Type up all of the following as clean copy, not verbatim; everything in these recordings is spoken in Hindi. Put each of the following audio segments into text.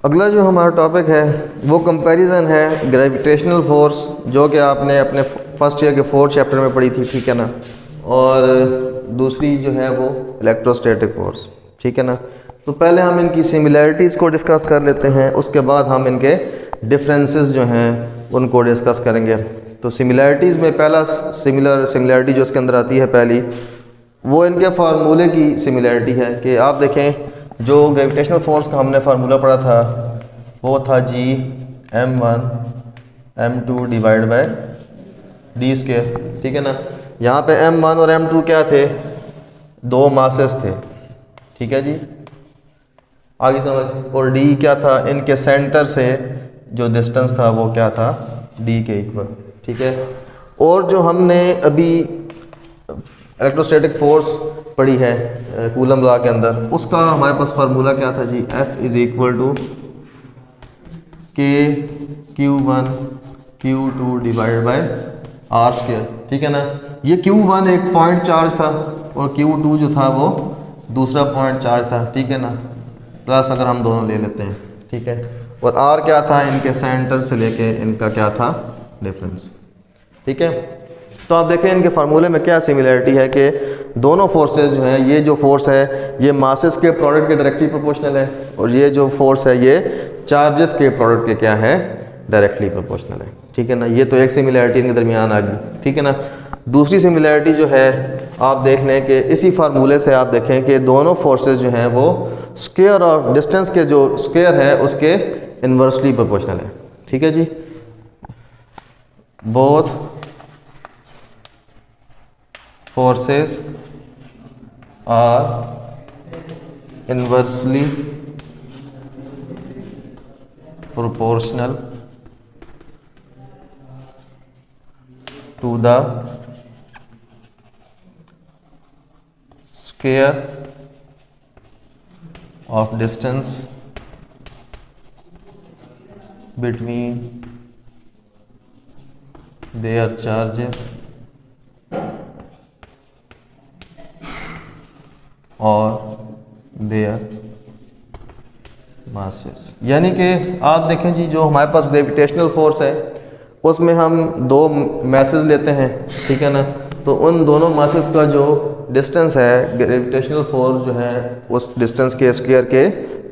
अगला जो हमारा टॉपिक है वो कंपैरिजन है ग्रेविटेशनल फोर्स, जो कि आपने अपने फर्स्ट ईयर के 4th चैप्टर में पढ़ी थी, ठीक है ना। और दूसरी जो है वो इलेक्ट्रोस्टैटिक फोर्स, ठीक है ना। तो पहले हम इनकी सिमिलैरिटीज़ को डिस्कस कर लेते हैं, उसके बाद हम इनके डिफरेंसेस जो हैं उनको डिस्कस करेंगे। तो सिमिलैरिटीज़ में पहला सिमिलैरिटी जो इसके अंदर आती है पहली, वो इनके फार्मूले की सिमिलैरिटी है कि आप देखें जो ग्रेविटेशनल फोर्स का हमने फार्मूला पढ़ा था वो था G m1 m2 divide by D square, ठीक है ना। यहाँ पे m1 और m2 क्या थे, दो मासेस थे, ठीक है जी, आगे समझ। और d क्या था, इनके सेंटर से जो डिस्टेंस था वो क्या था, d के इक्वल, ठीक है। और जो हमने अभी इलेक्ट्रोस्टैटिक फोर्स पढ़ी है कूलम लॉ के अंदर, उसका हमारे पास फार्मूला क्या था जी, F इज इक्वल टू के Q1 Q2 divide by are square, ठीक है ना। ये Q1 एक पॉइंट चार्ज था और Q2 जो था वो दूसरा पॉइंट चार्ज था, ठीक है ना। प्लस अगर हम दोनों ले लेते हैं, ठीक है। और R क्या था, इनके सेंटर से लेके इनका क्या था, डिफरेंस, ठीक है। तो आप देखें इनके फार्मूले में क्या सिमिलरिटी है कि दोनों फोर्सेस जो हैं, ये जो फोर्स है ये मासेस के प्रोडक्ट के डायरेक्टली प्रोपोर्शनल है, और ये जो फोर्स है ये चार्जेस के प्रोडक्ट के क्या है, डायरेक्टली प्रोपोर्शनल है, ठीक है ना। ये तो एक सिमिलरिटी इनके दरमियान आ गई, ठीक है ना। दूसरी सिमिलरिटी जो है आप देख लें कि इसी फार्मूले से आप देखें कि दोनों फोर्सेज जो हैं वो स्क्वायर और डिस्टेंस के जो स्क्वायर है उसके इन्वर्सली प्रोपोर्शनल है, ठीक है जी। Both forces are inversely proportional to the square of distance between their charges और देयर मासेस। यानी कि आप देखें जी, जो हमारे पास ग्रेविटेशनल फोर्स है उसमें हम दो मैसेज लेते हैं, ठीक है ना। तो उन दोनों मासेस का जो डिस्टेंस है, ग्रेविटेशनल फोर्स जो है उस डिस्टेंस के स्क्वायर के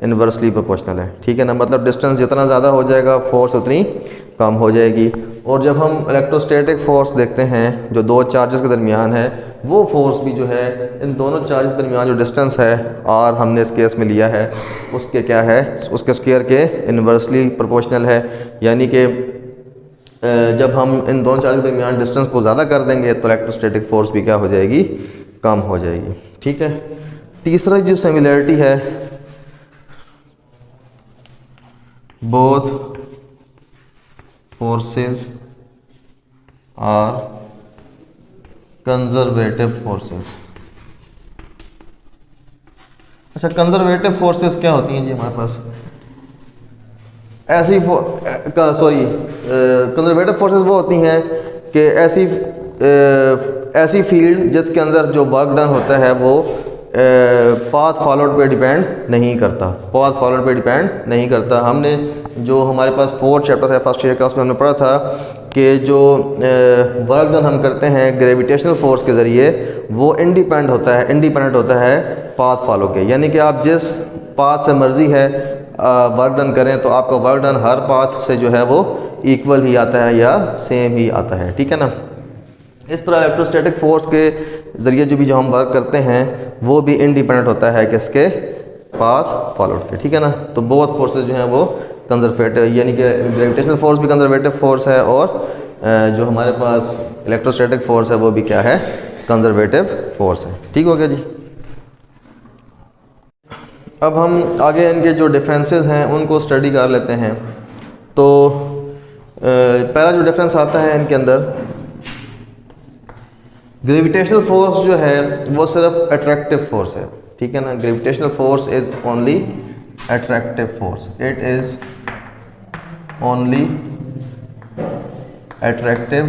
इन्वर्सली प्रोपोर्शनल है, ठीक है ना। मतलब डिस्टेंस जितना ज़्यादा हो जाएगा फोर्स उतनी कम हो जाएगी। और जब हम इलेक्ट्रोस्टैटिक फोर्स देखते हैं जो दो चार्जेस के दरमियान है, वो फोर्स भी जो है इन दोनों चार्जेस के दरमियान जो डिस्टेंस है और हमने इस केस में लिया है उसके क्या है, उसके स्क्वायर के इन्वर्सली प्रोपोर्शनल है। यानी कि जब हम इन दोनों चार्जेस के दरमियान डिस्टेंस को ज़्यादा कर देंगे तो इलेक्ट्रोस्टैटिक फोर्स भी क्या हो जाएगी, कम हो जाएगी, ठीक है। तीसरा जो सिमिलरिटी है, both forces are conservative forces. अच्छा, कंजर्वेटिव फोर्सेस क्या होती हैं जी हमारे पास, ऐसी कंजर्वेटिव फोर्सेस वो होती हैं कि ऐसी फील्ड जिसके अंदर जो वर्क डन होता है वो पाथ फॉलोड पे डिपेंड नहीं करता, पाथ फॉलोड पे डिपेंड नहीं करता। हमने जो हमारे पास 4th चैप्टर है फर्स्ट ईयर का, उसमें हमने पढ़ा था कि जो वर्क डन हम करते हैं ग्रेविटेशनल फोर्स के ज़रिए वो इंडिपेंडेंट होता है पाथ फॉलो के। यानी कि आप जिस पाथ से मर्ज़ी है वर्क डन करें तो आपका वर्क डन हर पाथ से जो है वो इक्वल ही आता है या सेम ही आता है, ठीक है ना। इस तरह इलेक्ट्रोस्टैटिक फोर्स के ज़रिए जो हम वर्क करते हैं वो भी इंडिपेंडेंट होता है किसके, पाथ फॉलोड के, ठीक है ना। तो बोथ फोर्सेस जो हैं वो कंजर्वेटिव, यानी कि ग्रेविटेशनल फोर्स भी कंजर्वेटिव फोर्स है और जो हमारे पास इलेक्ट्रोस्टैटिक फोर्स है वो भी क्या है, कंजर्वेटिव फोर्स है, ठीक हो गया जी। अब हम आगे इनके जो डिफरेंसेस हैं उनको स्टडी कर लेते हैं। तो पहला जो डिफरेंस आता है इनके अंदर, ग्रेविटेशनल फोर्स जो है वो सिर्फ अट्रैक्टिव फोर्स है, ठीक है ना। Gravitational force is only attractive force, it is only attractive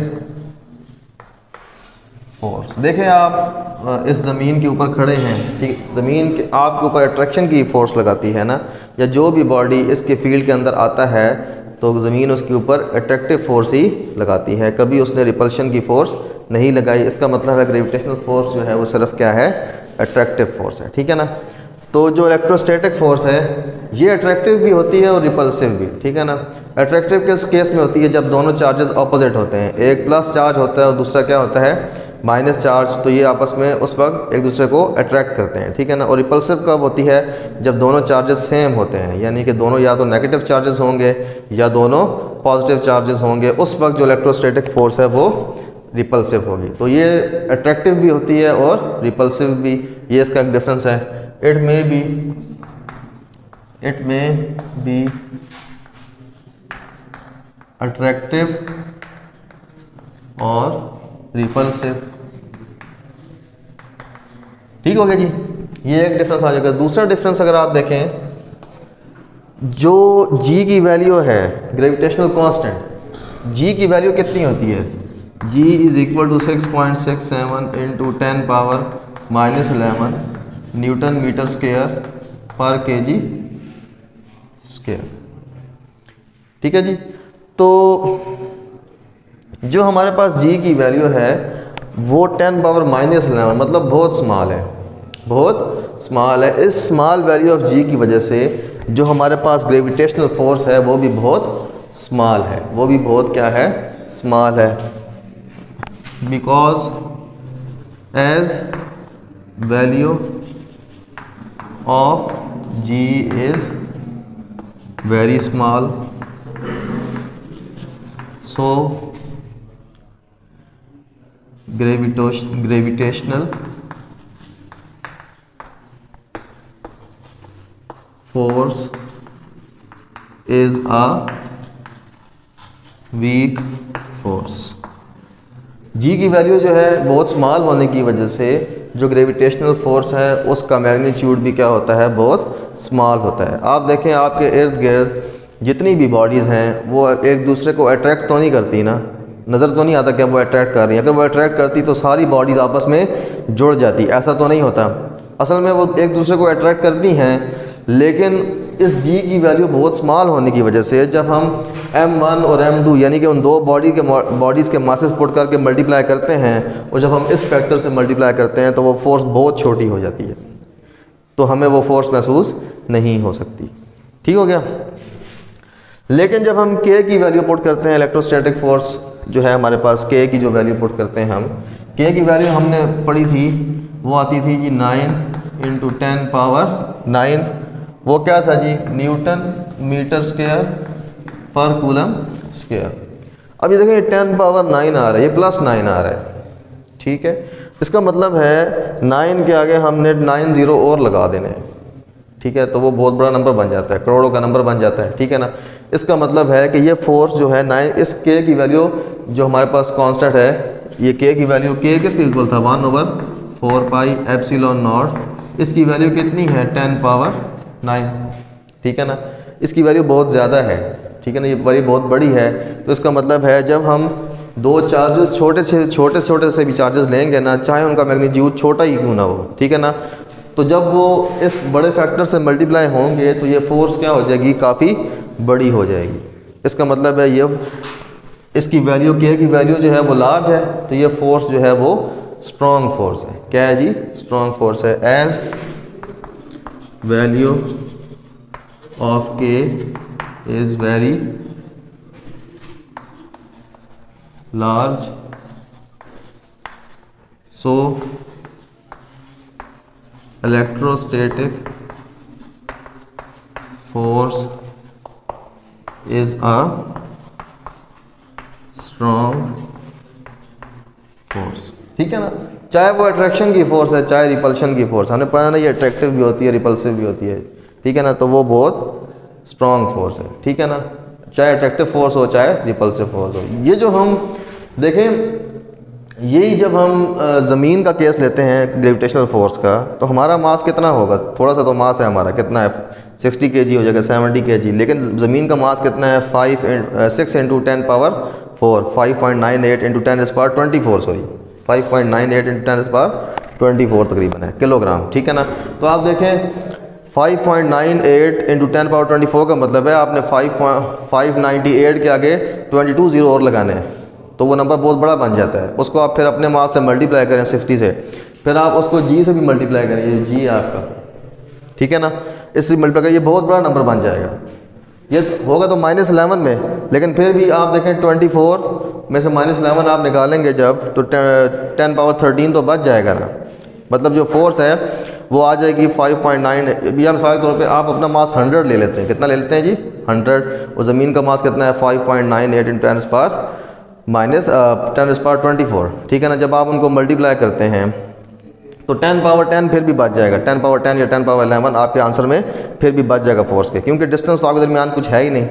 force. देखें आप इस ज़मीन के ऊपर खड़े हैं, ठीक, ज़मीन के आपके ऊपर अट्रैक्शन की फ़ोर्स लगाती है ना, या जो भी बॉडी इसके फील्ड के अंदर आता है तो ज़मीन उसके ऊपर अट्रैक्टिव फोर्स ही लगाती है, कभी उसने रिपल्शन की फ़ोर्स नहीं लगाई। इसका मतलब है ग्रेविटेशनल फोर्स जो है वो सिर्फ क्या है, अट्रैक्टिव फोर्स है, ठीक है ना। तो जो इलेक्ट्रोस्टैटिक फोर्स है ये अट्रैक्टिव भी होती है और रिपल्सिव भी, ठीक है ना। अट्रैक्टिव किस केस में होती है, जब दोनों चार्जेस ऑपोजिट होते हैं, एक प्लस चार्ज होता है और दूसरा क्या होता है, माइनस चार्ज, तो ये आपस में उस वक्त एक दूसरे को अट्रैक्ट करते हैं, ठीक है ना। और रिपल्सिव कब होती है, जब दोनों चार्जेस सेम होते हैं, यानी कि दोनों या तो नेगेटिव चार्जेस होंगे या दोनों पॉजिटिव चार्जेस होंगे, उस वक्त जो इलेक्ट्रोस्टैटिक फोर्स है वो रिपल्सिव होगी। तो ये अट्रैक्टिव भी होती है और रिपल्सिव भी, ये इसका एक डिफरेंस है। इट मे बी अट्रैक्टिव और रिपल्सिव, ठीक हो गया जी, ये एक डिफरेंस आ जाएगा। दूसरा डिफरेंस अगर आप देखें, जो जी की वैल्यू है ग्रेविटेशनल कांस्टेंट, जी की वैल्यू कितनी होती है, g is equal to 6.67 into 10 power -11 newton metre square पर केजी स्क्वायर, ठीक है जी। तो जो हमारे पास जी की वैल्यू है वो 10 पावर -11 मतलब बहुत स्मॉल है, बहुत स्मॉल है। इस स्मॉल वैल्यू ऑफ जी की वजह से जो हमारे पास ग्रेविटेशनल फोर्स है वो भी बहुत स्मॉल है, वो भी बहुत क्या है, स्मॉल है। Because as value of G is very small, so gravitational force is a weak force. G की वैल्यू जो है बहुत स्मॉल होने की वजह से जो ग्रेविटेशनल फोर्स है उसका मैग्नीट्यूड भी क्या होता है, बहुत स्मॉल होता है। आप देखें आपके इर्द गिर्द जितनी भी बॉडीज़ हैं वो एक दूसरे को अट्रैक्ट तो नहीं करती ना, नज़र तो नहीं आता कि वो अट्रैक्ट कर रही है। अगर वो अट्रैक्ट करती तो सारी बॉडीज़ आपस में जुड़ जाती, ऐसा तो नहीं होता। असल में वो एक दूसरे को अट्रैक्ट करती हैं, लेकिन इस जी की वैल्यू बहुत स्मॉल होने की वजह से जब हम m1 और m2 यानी कि उन दो बॉडीज़ के मासेस पुट करके मल्टीप्लाई करते हैं और जब हम इस फैक्टर से मल्टीप्लाई करते हैं तो वो फोर्स बहुत छोटी हो जाती है, तो हमें वो फोर्स महसूस नहीं हो सकती, ठीक हो गया। लेकिन जब हम k की वैल्यू पुट करते हैं, इलेक्ट्रोस्टैटिक फोर्स जो है हमारे पास, k की जो वैल्यू पुट करते हैं हम, k की वैल्यू हमने पढ़ी थी वो आती थी जी 9 इंटू 10 पावर 9, वो क्या था जी, न्यूटन मीटर स्क्वायर पर कूलम स्क्वायर। अब ये देखें 10 पावर 9 आ रहा है, ये +9 आ रहा है, ठीक है। इसका मतलब है 9 के आगे हमने 9 ज़ीरो और लगा देने हैं, ठीक है, तो वो बहुत बड़ा नंबर बन जाता है, करोड़ों का नंबर बन जाता है, ठीक है ना। इसका मतलब है कि ये फोर्स जो है 9, इस k की वैल्यू जो हमारे पास कांस्टेंट है, ये k की वैल्यू, k किसके इक्वल था, 1/4 पाई एप्सिलॉन नॉट, इसकी वैल्यू कितनी है 10 पावर 9, ठीक है ना। इसकी वैल्यू बहुत ज़्यादा है, ठीक है ना, ये वैल्यू बहुत बड़ी है। तो इसका मतलब है जब हम दो चार्जेस छोटे से भी चार्जेस लेंगे ना, चाहे उनका मैग्नीट्यूड छोटा ही क्यों ना हो, ठीक है ना, तो जब वो इस बड़े फैक्टर से मल्टीप्लाई होंगे तो ये फोर्स क्या हो जाएगी, काफ़ी बड़ी हो जाएगी। इसका मतलब है ये इसकी वैल्यू, k की वैल्यू जो है वो लार्ज है, तो ये फोर्स जो है वो स्ट्रॉन्ग फोर्स है। क्या है जी, स्ट्रॉन्ग फोर्स है। As value of k is very large, so electrostatic force is a strong force, ठीक है ना। चाहे वो अट्रैक्शन की फोर्स है चाहे रिपल्शन की फोर्स, हमने पढ़ा ना ये अट्रैक्टिव भी होती है रिपल्सिव भी होती है, ठीक है ना, तो वो बहुत स्ट्रॉन्ग फोर्स है, ठीक है ना, चाहे अट्रैक्टिव फोर्स हो चाहे रिपल्सिव फोर्स हो। ये जो हम देखें, यही जब हम ज़मीन का केस लेते हैं ग्रेविटेशनल फोर्स का, तो हमारा मास कितना होगा, थोड़ा सा तो मास है हमारा, कितना है 60 kg हो जाएगा, 70 kg, लेकिन ज़मीन का मास कितना है 6 इंटू 10 पावर 4, 5.98 इंटू 10 इस पावर 24, सॉरी 5.98 इंटू 10⁻24 तकरीबन है किलोग्राम, ठीक है ना। तो आप देखें 5.98 इंटू 10⁻24 का मतलब है आपने 598 के आगे 22 जीरो और लगाने हैं, तो वो नंबर बहुत बड़ा बन जाता है। उसको आप फिर अपने मास से मल्टीप्लाई करें 60 से, फिर आप उसको जी से भी मल्टीप्लाई करें, ये जी है आपका, ठीक है ना, इससे मल्टीप्लाई करें, ये बहुत बड़ा नंबर बन जाएगा। ये होगा तो -11 में, लेकिन फिर भी आप देखें 24 में से -11 आप निकालेंगे जब, तो 10⁻13 तो बच जाएगा ना, मतलब जो फोर्स है वो आ जाएगी 5.9। या मिसाल के तौर पे आप अपना मास 100 ले लेते हैं, कितना ले लेते हैं जी 100, और ज़मीन का मास कितना है 5.98 इंटू 10⁻24, ठीक है ना। जब आप उनको मल्टीप्लाई करते हैं तो 10⁻10 फिर भी बच जाएगा, 10⁻10 या 10⁻11 आपके आंसर में फिर भी बच जाएगा फोर्स के, क्योंकि डिस्टेंस तो आपके दरमियान कुछ है ही नहीं,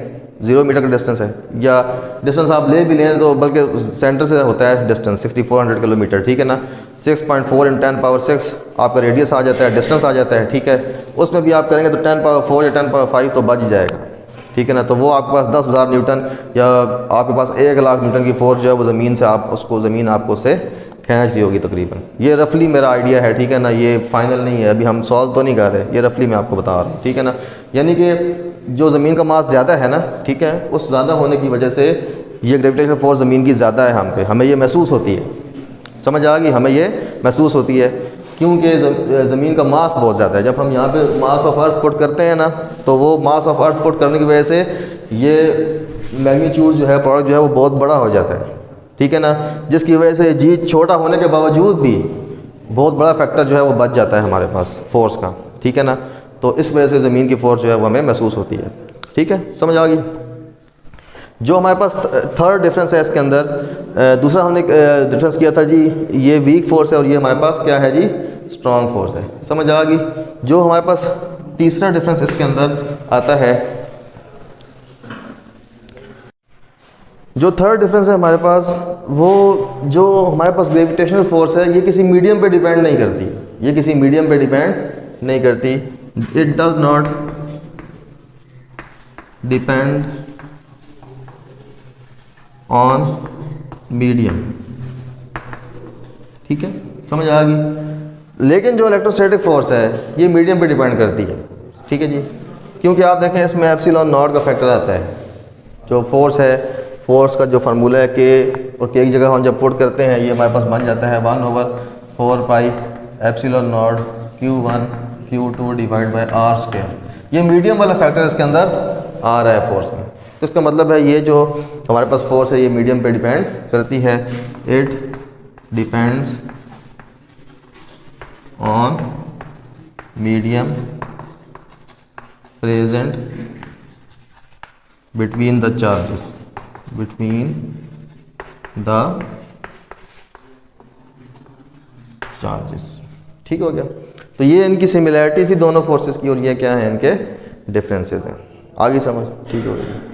0 मीटर का डिस्टेंस है, या डिस्टेंस आप ले भी लें तो बल्कि सेंटर से होता है डिस्टेंस 6400 किलोमीटर, ठीक है ना। 6.4 इंटू 10⁻6 आपका रेडियस आ जाता है, डिस्टेंस आ जाता है, ठीक है। उसमें भी आप करेंगे तो 10⁻4 या 10⁻5 तो बच ही जाएगा, ठीक है ना। तो वो आपके पास 10,000 न्यूटन या आपके पास 1,00,000 न्यूटन की फोर्स जो है वो ज़मीन से आप उसको, ज़मीन आपको उससे खींच रही होगी तकरीबन। ये रफली मेरा आइडिया है, ठीक है ना, ये फाइनल नहीं है, अभी हम सॉल्व तो नहीं कर रहे, ये रफली मैं आपको बता रहा हूँ, ठीक है ना। यानी कि जो ज़मीन का मास ज़्यादा है ना, ठीक है, उस ज़्यादा होने की वजह से ये ग्रेविटेशनल फोर्स ज़मीन की ज़्यादा है हम पे, हमें ये महसूस होती है, समझ आ गई, हमें ये महसूस होती है, क्योंकि ज़मीन का मास बहुत ज़्यादा है। जब हम यहाँ पे मास ऑफ अर्थ पुट करते हैं ना, तो वो मास ऑफ अर्थ पुट करने की वजह से ये मैग्नीट्यूड जो है, प्रोडक्ट जो है वो बहुत बड़ा हो जाता है, ठीक है ना, जिसकी वजह से जी छोटा होने के बावजूद भी बहुत बड़ा फैक्टर जो है वो बच जाता है हमारे पास फोर्स का, ठीक है ना। तो इस वजह से ज़मीन की फोर्स जो है वो हमें महसूस होती है, ठीक है, समझ आ गई। जो हमारे पास थर्ड डिफरेंस है इसके अंदर, दूसरा हमने डिफरेंस किया था जी, ये वीक फोर्स है और ये हमारे पास क्या है जी, स्ट्रॉन्ग फोर्स है, समझ आ गई। जो हमारे पास तीसरा डिफरेंस इसके अंदर आता है, जो थर्ड डिफरेंस है हमारे पास, वो जो हमारे पास ग्रेविटेशनल फोर्स है ये किसी मीडियम पे डिपेंड नहीं करती, ये किसी मीडियम पे डिपेंड नहीं करती, it does not depend on medium, ठीक है, समझ आ गई। लेकिन जो इलेक्ट्रोस्टैटिक फोर्स है ये मीडियम पे डिपेंड करती है, ठीक है जी, क्योंकि आप देखें इसमें एप्सिलॉन नॉट का फैक्टर आता है। जो फोर्स है, फोर्स का जो फार्मूला है के और के की जगह हम जब पुट करते हैं ये हमारे पास बन जाता है 1/4 pi epsilon not Q1 Q2 divide by R square. ये मीडियम वाला फैक्टर इसके अंदर आ रहा है फोर्स में, तो इसका मतलब है ये जो हमारे पास फोर्स है ये मीडियम पे डिपेंड करती है, it depends on medium present between the charges, between the charges, ठीक हो गया। तो ये इनकी सिमिलैरिटी थी दोनों फोर्सेस की, और ये क्या है इनके डिफरेंसेस हैं, आगे समझ, ठीक हो गया।